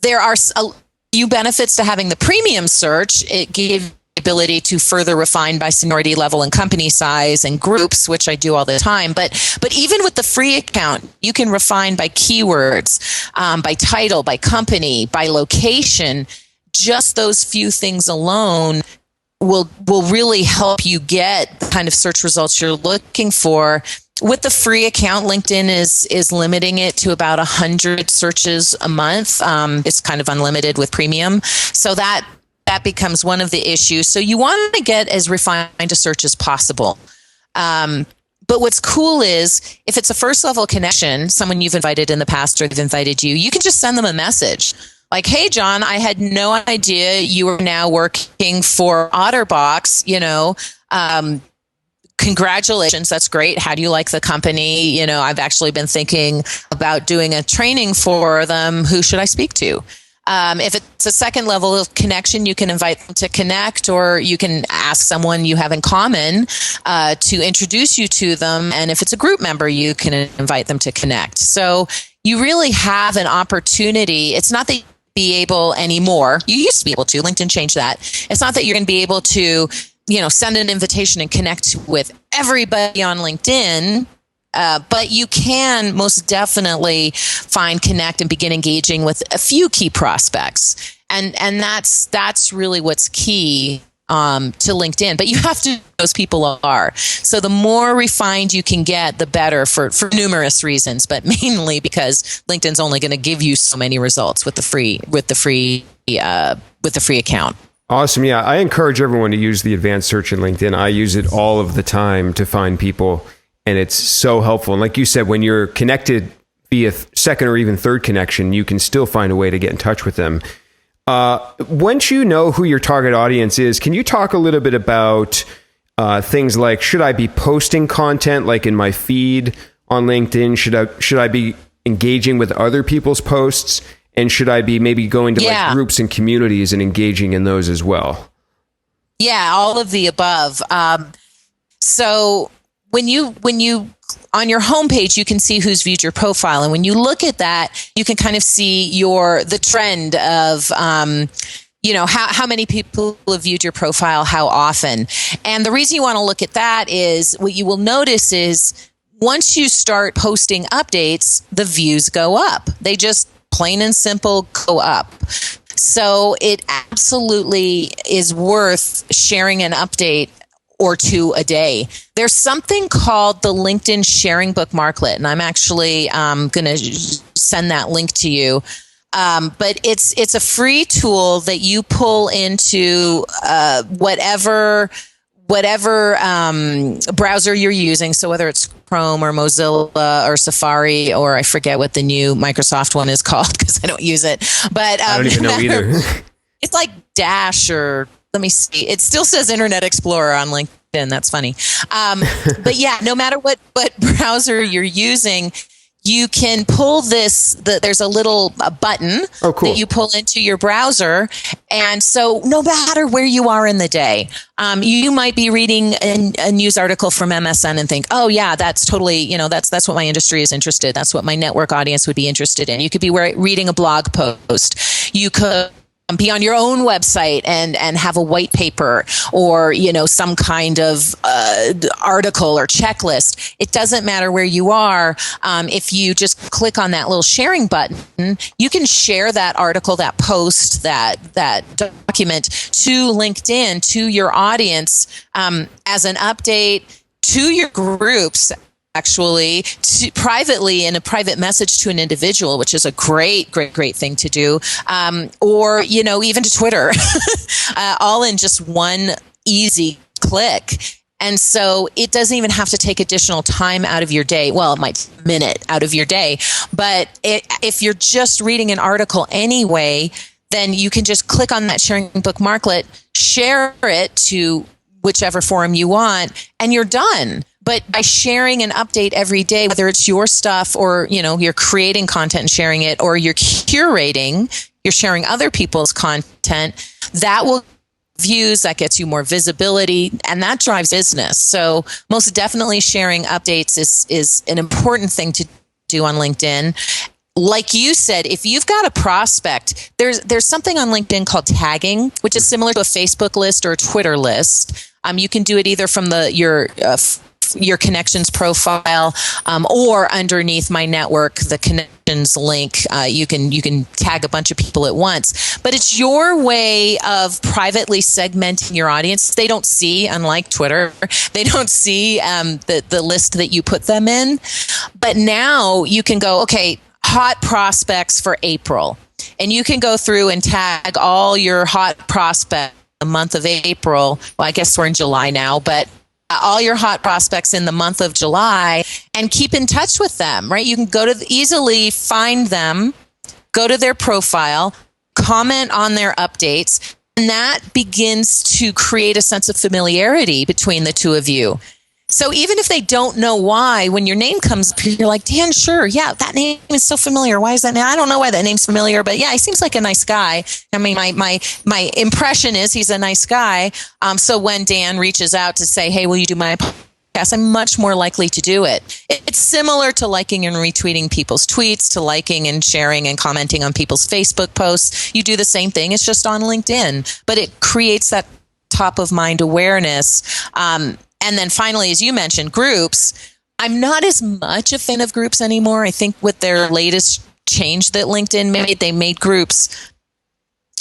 There are a few benefits to having the premium search. It gives the ability to further refine by seniority level and company size and groups, which I do all the time. But even with the free account, you can refine by keywords, by title, by company, by location. Just those few things alone will really help you get the kind of search results you're looking for. With the free account, LinkedIn is limiting it to about 100 searches a month. It's kind of unlimited with premium. So that becomes one of the issues. So you want to get as refined a search as possible. But what's cool is, if it's a first level connection, someone you've invited in the past or they've invited you, you can just send them a message. Like, hey, John, I had no idea you were now working for OtterBox. Congratulations. That's great. How do you like the company? I've actually been thinking about doing a training for them. Who should I speak to? If it's a second level of connection, you can invite them to connect, or you can ask someone you have in common to introduce you to them. And if it's a group member, you can invite them to connect. So you really have an opportunity. It's not that be able anymore. You used to be able to. LinkedIn changed that. It's not that you're going to be able to, send an invitation and connect with everybody on LinkedIn, but you can most definitely find, connect, and begin engaging with a few key prospects. And that's really what's key to LinkedIn. But you have to know those people are. So the more refined you can get, the better, for numerous reasons, but mainly because LinkedIn's only going to give you so many results with the free account. Awesome. Yeah, I encourage everyone to use the advanced search in LinkedIn. I use it all of the time to find people, and it's so helpful. And like you said, when you're connected via second or even third connection, you can still find a way to get in touch with them. Once you know who your target audience is, can you talk a little bit about things like, should I be posting content like in my feed on LinkedIn? Should I be engaging with other people's posts? And should I be maybe going to like groups and communities and engaging in those as well? Yeah, all of the above. So when you on your homepage, you can see who's viewed your profile, and when you look at that, you can kind of see the trend of how many people have viewed your profile, how often. And the reason you want to look at that is, what you will notice is, once you start posting updates, the views go up. They just plain and simple go up. So it absolutely is worth sharing an update or two a day. There's something called the LinkedIn sharing bookmarklet, and I'm actually going to send that link to you. But it's a free tool that you pull into whatever browser you're using. So whether it's Chrome or Mozilla or Safari, or I forget what the new Microsoft one is called because I don't use it. But I don't even know either. It's like Dash, or let me see. It still says Internet Explorer on LinkedIn. That's funny. But yeah, no matter what browser you're using, you can pull this. There's a little button that you pull into your browser. And so no matter where you are in the day, you might be reading a news article from MSN and think, oh yeah, that's totally, that's what my industry is interested. That's what my network audience would be interested in. You could be reading a blog post. You could be on your own website and have a white paper or, some kind of article or checklist. It doesn't matter where you are. If you just click on that little sharing button, you can share that article, that post, that document to LinkedIn, to your audience, as an update to your groups, actually, privately in a private message to an individual, which is a great thing to do, or even to Twitter, all in just one easy click. And so it doesn't even have to take additional time out of your day. Well, it might minute out of your day, but if you're just reading an article anyway, then you can just click on that sharing bookmarklet, share it to whichever forum you want, and you're done. But by sharing an update every day, whether it's your stuff or, you're creating content and sharing it, or you're curating, you're sharing other people's content, that will views, that gets you more visibility, and that drives business. So most definitely sharing updates is an important thing to do on LinkedIn. Like you said, if you've got a prospect, there's something on LinkedIn called tagging, which is similar to a Facebook list or a Twitter list. You can do it either from your connections profile, or underneath my network, the connections link. You can tag a bunch of people at once, but it's your way of privately segmenting your audience. They don't see, unlike Twitter, they don't see the list that you put them in. But now you can go, okay, hot prospects for April, and you can go through and tag all your hot prospects the month of April. Well, I guess we're in July now, but all your hot prospects in the month of July, and keep in touch with them, right? You can easily find them, go to their profile, comment on their updates, and that begins to create a sense of familiarity between the two of you. So even if they don't know why, when your name comes up, you're like, Dan, sure, yeah, that name is so familiar. Why is that name? I don't know why that name's familiar, but yeah, he seems like a nice guy. I mean, my impression is he's a nice guy. So when Dan reaches out to say, hey, will you do my podcast, I'm much more likely to do it. It's similar to liking and retweeting people's tweets, to liking and sharing and commenting on people's Facebook posts. You do the same thing. It's just on LinkedIn, but it creates that top of mind awareness. And then finally, as you mentioned, groups. I'm not as much a fan of groups anymore. I think with their latest change that LinkedIn made, they made groups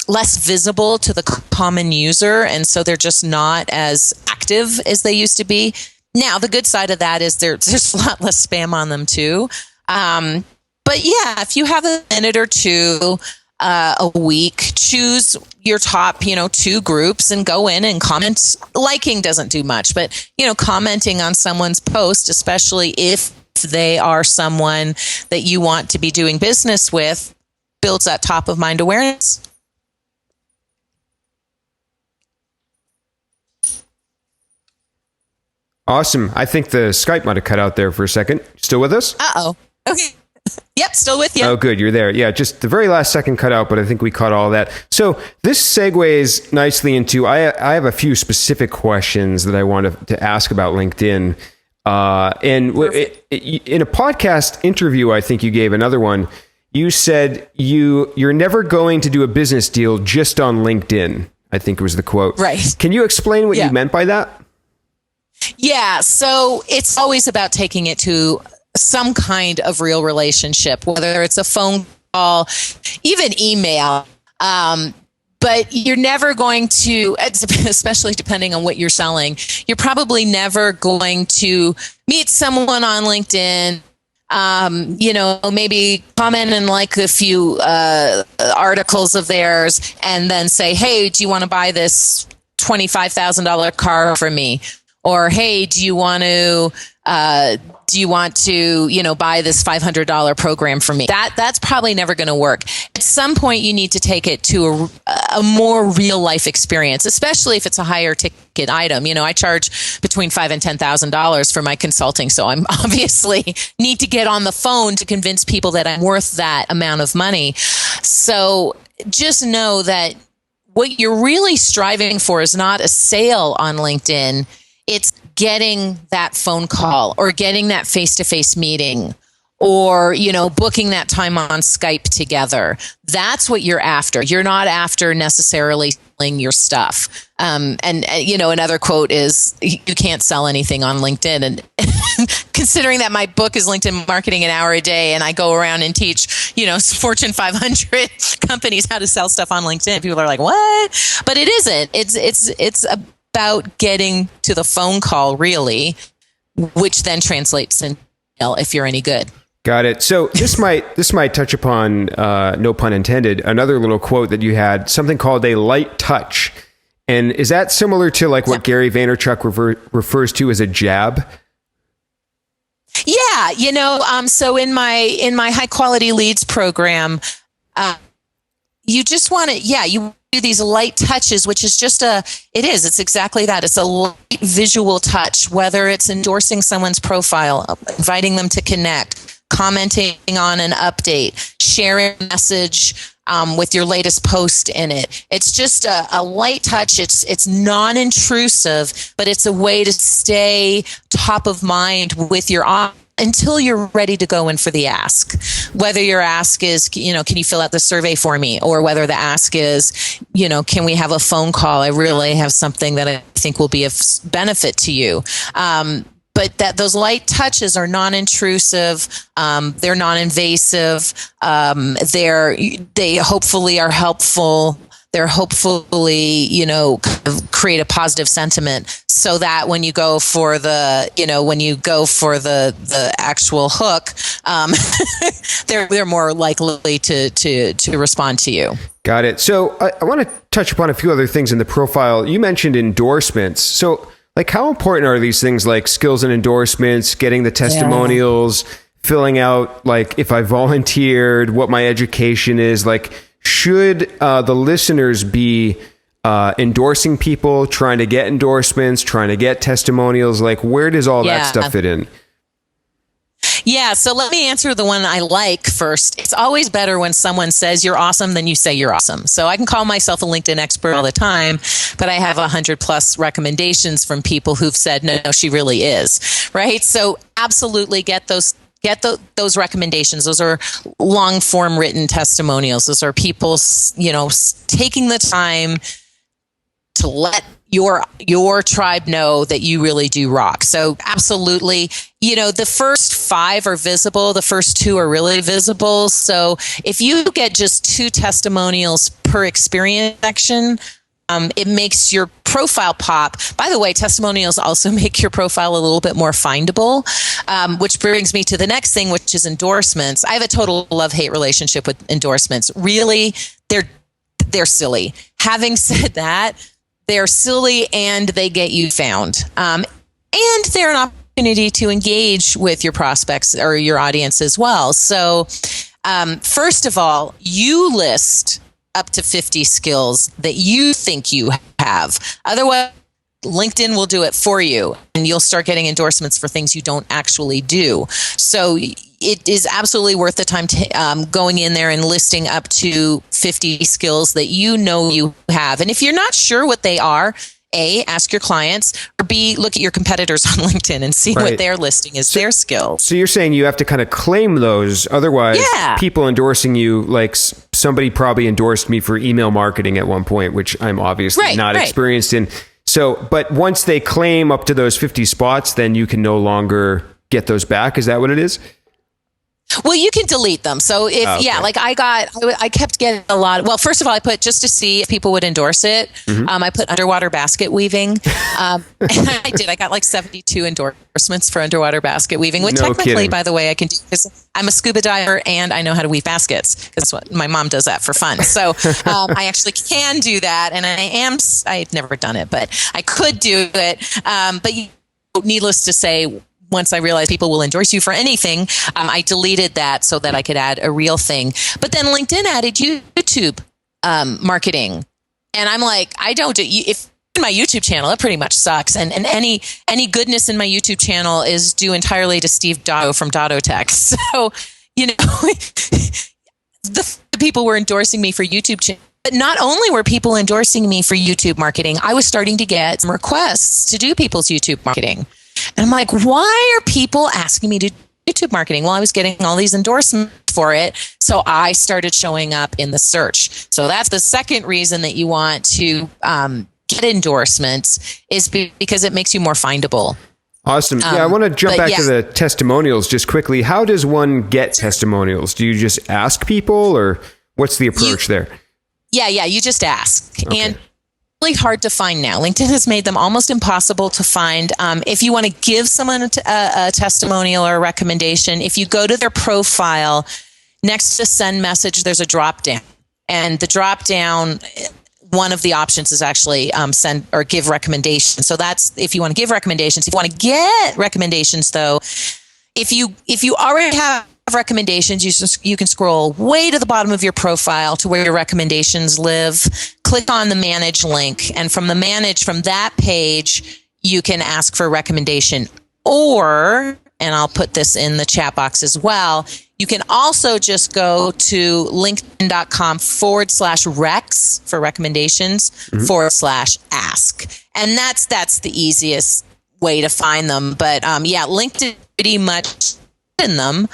less visible to the common user. And so they're just not as active as they used to be. Now, the good side of that is there's a lot less spam on them too. But yeah, if you have a minute or two a week, choose your top, 2 groups and go in and comment. Liking doesn't do much, but, commenting on someone's post, especially if they are someone that you want to be doing business with, builds that top of mind awareness. Awesome. I think the Skype might have cut out there for a second. Still with us? Uh-oh. Okay. Yep, still with you. Oh, good. You're there. Yeah, just the very last second cut out, but I think we caught all that. So this segues nicely into, I have a few specific questions that I want to ask about LinkedIn. In a podcast interview, I think you gave another one, you said you're never going to do a business deal just on LinkedIn, I think was the quote. Right. Can you explain what you meant by that? Yeah, so it's always about taking it to some kind of real relationship, whether it's a phone call, even email. But you're never going to, especially depending on what you're selling, you're probably never going to meet someone on LinkedIn, maybe comment and like a few articles of theirs, and then say, hey, do you want to buy this $25,000 car from me? Or, hey, do you want to buy this $500 program from me? That's probably never going to work. At some point, you need to take it to a more real life experience, especially if it's a higher ticket item. I charge between $5,000 and $10,000 for my consulting, so I'm obviously need to get on the phone to convince people that I'm worth that amount of money. So just know that what you're really striving for is not a sale on LinkedIn. It's getting that phone call or getting that face-to-face meeting or, booking that time on Skype together. That's what you're after. You're not after necessarily selling your stuff. Another quote is, you can't sell anything on LinkedIn. And considering that my book is LinkedIn Marketing an Hour a Day, and I go around and teach, Fortune 500 companies how to sell stuff on LinkedIn, people are like, what? But it isn't. It's about getting to the phone call, really, which then translates in if you're any good. Got it. So this might touch upon, no pun intended, another little quote that you had, something called a light touch. And is that similar to like what Gary Vaynerchuk refers to as a jab? Yeah, so in my high quality leads program, you just want to, you do these light touches, which is it's exactly that. It's a light visual touch, whether it's endorsing someone's profile, inviting them to connect, commenting on an update, sharing a message with your latest post in it. It's just a light touch. It's non-intrusive, but it's a way to stay top of mind with your audience until you're ready to go in for the ask. Whether your ask is, can you fill out the survey for me? Or whether the ask is, can we have a phone call? I really have something that I think will be of benefit to you. But that those light touches are non-intrusive, they're non-invasive, they hopefully are helpful. They're hopefully, kind of create a positive sentiment so that when you go for the actual hook, they're more likely to respond to you. Got it. So I want to touch upon a few other things in the profile. You mentioned endorsements. So like how important are these things like skills and endorsements, getting the testimonials, filling out like if I volunteered, what my education is, like should the listeners be endorsing people, trying to get endorsements, trying to get testimonials? Like where does all that stuff fit in? Yeah, so let me answer the one I like first. It's always better when someone says you're awesome than you say you're awesome. So I can call myself a LinkedIn expert all the time, but I have 100 plus recommendations from people who've said, no, she really is, right? So absolutely get those recommendations. Those are long form written testimonials. Those are people, taking the time to let your tribe know that you really do rock. So absolutely, the first 5 are visible. The first 2 are really visible. So if you get just 2 testimonials per experience section, it makes your profile pop. By the way, testimonials also make your profile a little bit more findable, which brings me to the next thing, which is endorsements. I have a total love-hate relationship with endorsements. Really, they're silly. Having said that, they're silly and they get you found. And they're an opportunity to engage with your prospects or your audience as well. So first of all, you list up to 50 skills that you think you have. Otherwise, LinkedIn will do it for you and you'll start getting endorsements for things you don't actually do. So it is absolutely worth the time to going in there and listing up to 50 skills that you have. And if you're not sure what they are, A, ask your clients, or B, look at your competitors on LinkedIn and see what they're listing as their skills. So you're saying you have to kind of claim those. Otherwise, people endorsing you, like somebody probably endorsed me for email marketing at one point, which I'm obviously not experienced in. So, but once they claim up to those 50 spots, then you can no longer get those back. Is that what it is? Well, you can delete them. So if, I kept getting a lot. Well, first of all, I put just to see if people would endorse it. I put underwater basket weaving. And I did. I got like 72 endorsements for underwater basket weaving, which technically, by the way, I can do because I'm a scuba diver and I know how to weave baskets because that's what my mom does that for fun. So I actually can do that. And I've never done it, but I could do it. But needless to say, once I realized people will endorse you for anything, I deleted that so that I could add a real thing. But then LinkedIn added YouTube marketing. And I'm like, I don't do, if my YouTube channel, it pretty much sucks. And any goodness in my YouTube channel is due entirely to Steve Dotto from Dotto Tech. So, the people were endorsing me for YouTube channel. But not only were people endorsing me for YouTube marketing, I was starting to get some requests to do people's YouTube marketing. And I'm like, why are people asking me to do YouTube marketing? Well, I was getting all these endorsements for it. So I started showing up in the search. So that's the second reason that you want to get endorsements is because it makes you more findable. Awesome. I want to jump back to the testimonials just quickly. How does one get testimonials? Do you just ask people or what's the approach there? Yeah, you just ask. Okay. And really hard to find now. LinkedIn has made them almost impossible to find. If you want to give someone a testimonial or a recommendation, if you go to their profile, next to send message, there's a drop down. And the drop down one of the options is actually send or give recommendations. So that's if you want to give recommendations. If you want to get recommendations, though, if you already have recommendations, you can scroll way to the bottom of your profile to where your recommendations live. Click on the manage link, and from that page, you can ask for a recommendation. Or, and I'll put this in the chat box as well, you can also just go to linkedin.com/recs for recommendations /ask. And that's the easiest way to find them. But LinkedIn pretty much in them,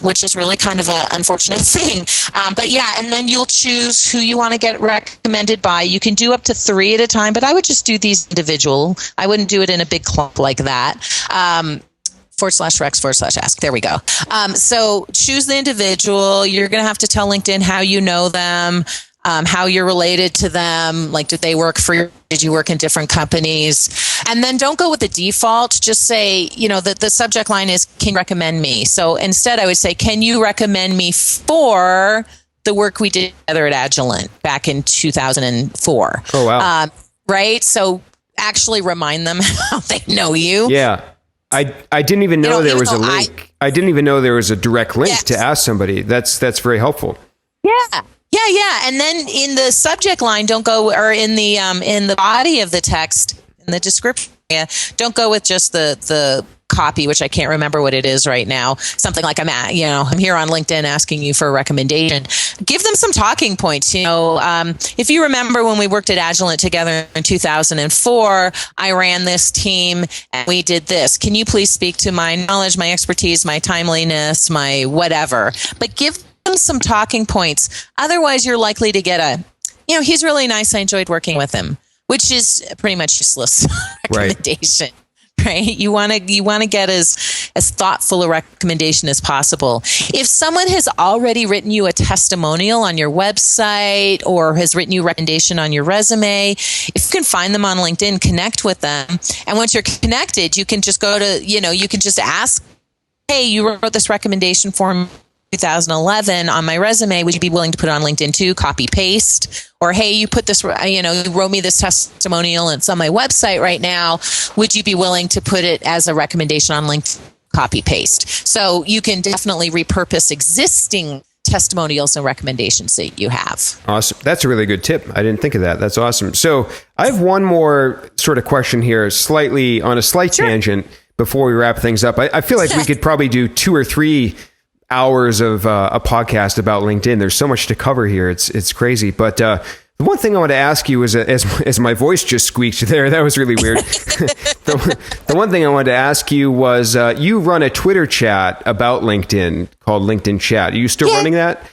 which is really kind of an unfortunate thing. And then you'll choose who you want to get recommended by. You can do up to 3 at a time, but I would just do these individual. I wouldn't do it in a big clump like that. /recs /ask. There we go. So choose the individual. You're going to have to tell LinkedIn how you know them, how you're related to them. Like, did they work for you? Did you work in different companies? And then don't go with the default. Just say, the subject line is, can you recommend me? So instead I would say, can you recommend me for the work we did together at Agilent back in 2004? Oh, wow. Right? So actually remind them how they know you. Yeah. I didn't even know there was a link. I didn't even know there was a direct link to ask somebody. That's very helpful. Yeah. Yeah. And then in the subject line, don't go, or in the body of the text, in the description, don't go with just the copy, which I can't remember what it is right now. Something like I'm here on LinkedIn asking you for a recommendation. Give them some talking points. If you remember when we worked at Agilent together in 2004, I ran this team and we did this. Can you please speak to my knowledge, my expertise, my timeliness, my whatever? But give them some talking points. Otherwise, you're likely to get he's really nice. I enjoyed working with him, which is pretty much useless recommendation. Right. You want to get as thoughtful a recommendation as possible. If someone has already written you a testimonial on your website or has written you a recommendation on your resume, if you can find them on LinkedIn, connect with them. And once you're connected, you can just go to, you can just ask, hey, you wrote this recommendation form 2011 on my resume. Would you be willing to put it on LinkedIn too? Copy paste. Or, hey, you put this, you wrote me this testimonial and it's on my website right now. Would you be willing to put it as a recommendation on LinkedIn? Copy paste. So you can definitely repurpose existing testimonials and recommendations that you have. Awesome. That's a really good tip. I didn't think of that. That's awesome. So I have one more sort of question here, slightly on a slight tangent before we wrap things up. I feel like we could probably do 2 or 3 hours of a podcast about LinkedIn. There's so much to cover here. It's crazy. But the one thing I want to ask you is, as my voice just squeaked there, that was really weird. The one thing I wanted to ask you was, you run a Twitter chat about LinkedIn called LinkedIn Chat. Are you still running that?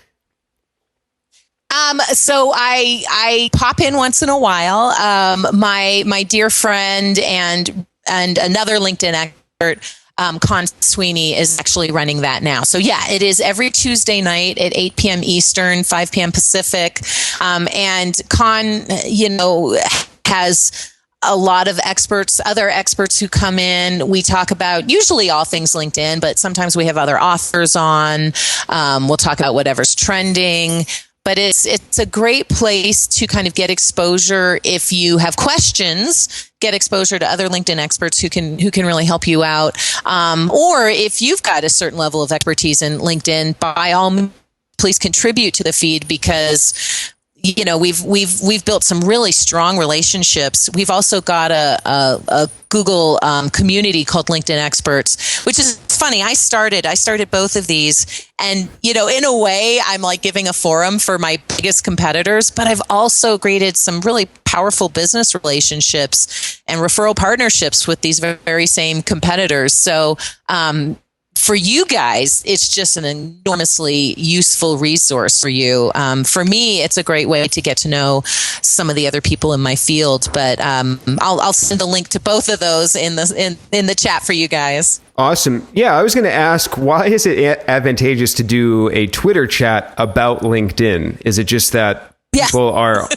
So I pop in once in a while. My dear friend and another LinkedIn expert, Con Sweeney, is actually running that now. So it is every Tuesday night at 8 p.m. Eastern, 5 p.m. Pacific. And Con, has a lot of other experts who come in. We talk about usually all things LinkedIn, but sometimes we have other authors on. We'll talk about whatever's trending. But it's a great place to kind of get exposure if you have questions, get exposure to other LinkedIn experts who can really help you out. Or if you've got a certain level of expertise in LinkedIn, by all means, please contribute to the feed, because we've built some really strong relationships. We've also got a Google community called LinkedIn Experts, which is funny. I started both of these, and in a way, I'm like giving a forum for my biggest competitors. But I've also created some really powerful business relationships and referral partnerships with these very same competitors. So, for you guys, it's just an enormously useful resource for you. For me, it's a great way to get to know some of the other people in my field. But I'll send a link to both of those in the chat for you guys. Awesome. Yeah, I was going to ask, why is it advantageous to do a Twitter chat about LinkedIn? Is it just that people are...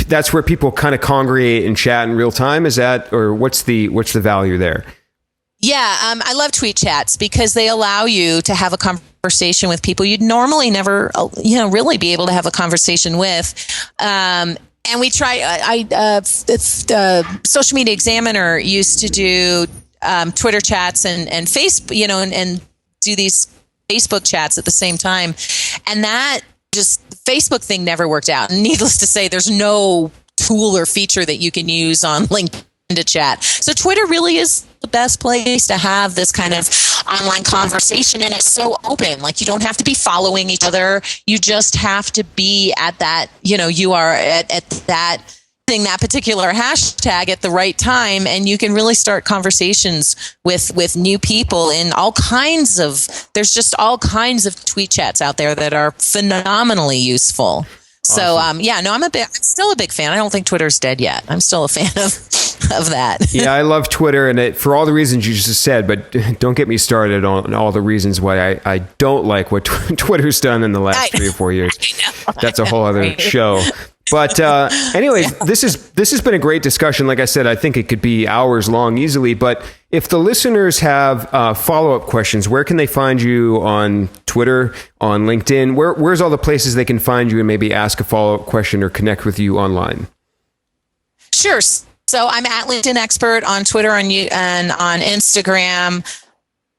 that's where people kind of congregate and chat in real time? Is that, or what's the value there? Yeah, I love tweet chats because they allow you to have a conversation with people you'd normally never, really be able to have a conversation with. And we try. Social Media Examiner used to do Twitter chats and Facebook, and do these Facebook chats at the same time, and that just the Facebook thing never worked out. And needless to say, there's no tool or feature that you can use on LinkedIn to chat. So Twitter really is the best place to have this kind of online conversation, and it's so open. Like, you don't have to be following each other. You just have to be at that, you are at that thing, that particular hashtag at the right time, and you can really start conversations with new people in there's just all kinds of tweet chats out there that are phenomenally useful. So, Awesome. I'm still a big fan. I don't think Twitter's dead yet. I'm still a fan of that. Yeah, I love Twitter, and for all the reasons you just said, but don't get me started on all the reasons why I don't like what Twitter's done in the last 3 or 4 years. That's a whole other show. But anyways, this has been a great discussion. Like I said, I think it could be hours long easily. But if the listeners have follow-up questions, where can they find you on Twitter, on LinkedIn? Where's all the places they can find you and maybe ask a follow-up question or connect with you online? Sure. So I'm at LinkedIn Expert on Twitter and on Instagram.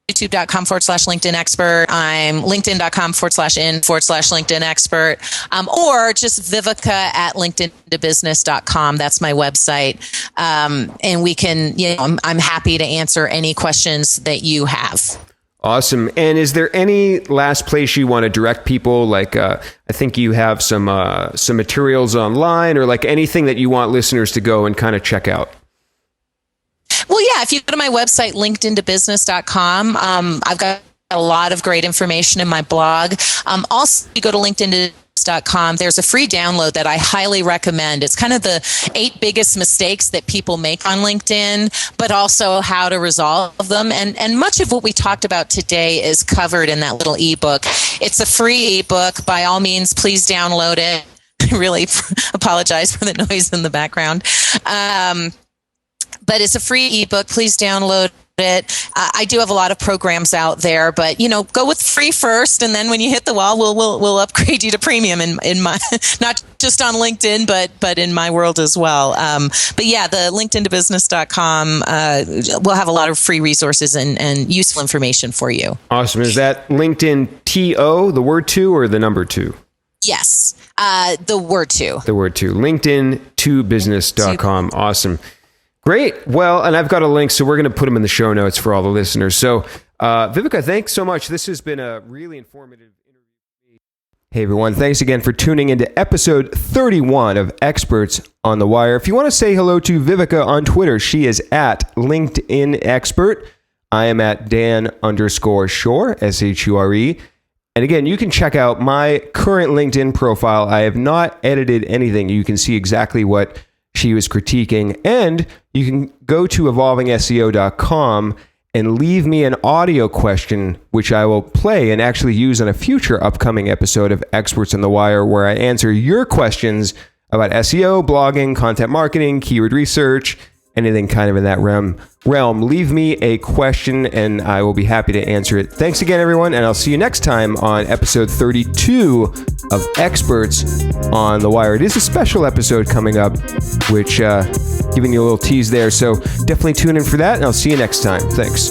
youtube.com/LinkedIn Expert. I'm linkedin.com/in/LinkedIn Expert. Or just Viveka at linkedintobusiness.com. That's my website. And we can, I'm happy to answer any questions that you have. Awesome. And is there any last place you want to direct people? Like, I think you have some materials online, or like anything that you want listeners to go and kind of check out. Well, yeah, if you go to my website, linkedintobusiness.com, I've got a lot of great information in my blog. Also, you go to linkedintobusiness.com, there's a free download that I highly recommend. It's kind of the 8 biggest mistakes that people make on LinkedIn, but also how to resolve them. And much of what we talked about today is covered in that little ebook. It's a free ebook. By all means, please download it. I really apologize for the noise in the background. But it's a free ebook. Please download it. I do have a lot of programs out there, but go with free first, and then when you hit the wall, we'll upgrade you to premium in my, not just on LinkedIn, but in my world as well. But yeah, the linkedintobusiness.com will have a lot of free resources and useful information for you. Awesome. Is that LinkedIn TO, the word 2, or the number 2? Yes, the word 2. The word 2. LinkedIntobusiness.com. Awesome. Great. Well, and I've got a link, so we're going to put them in the show notes for all the listeners. So, Viveka, thanks so much. This has been a really informative interview. Hey, everyone. Thanks again for tuning into episode 31 of Experts on the Wire. If you want to say hello to Viveka on Twitter, she is at LinkedIn Expert. I am at Dan_Shore, SHURE. And again, you can check out my current LinkedIn profile. I have not edited anything. You can see exactly what she was critiquing. And you can go to evolvingseo.com and leave me an audio question, which I will play and actually use on a future upcoming episode of Experts on the Wire, where I answer your questions about SEO, blogging, content marketing, keyword research, anything kind of in that realm. Leave me a question and I will be happy to answer it. Thanks again, everyone, and I'll see you next time on episode 32 of Experts on the Wire. It is a special episode coming up, which giving you a little tease there, so definitely tune in for that, and I'll see you next time. Thanks.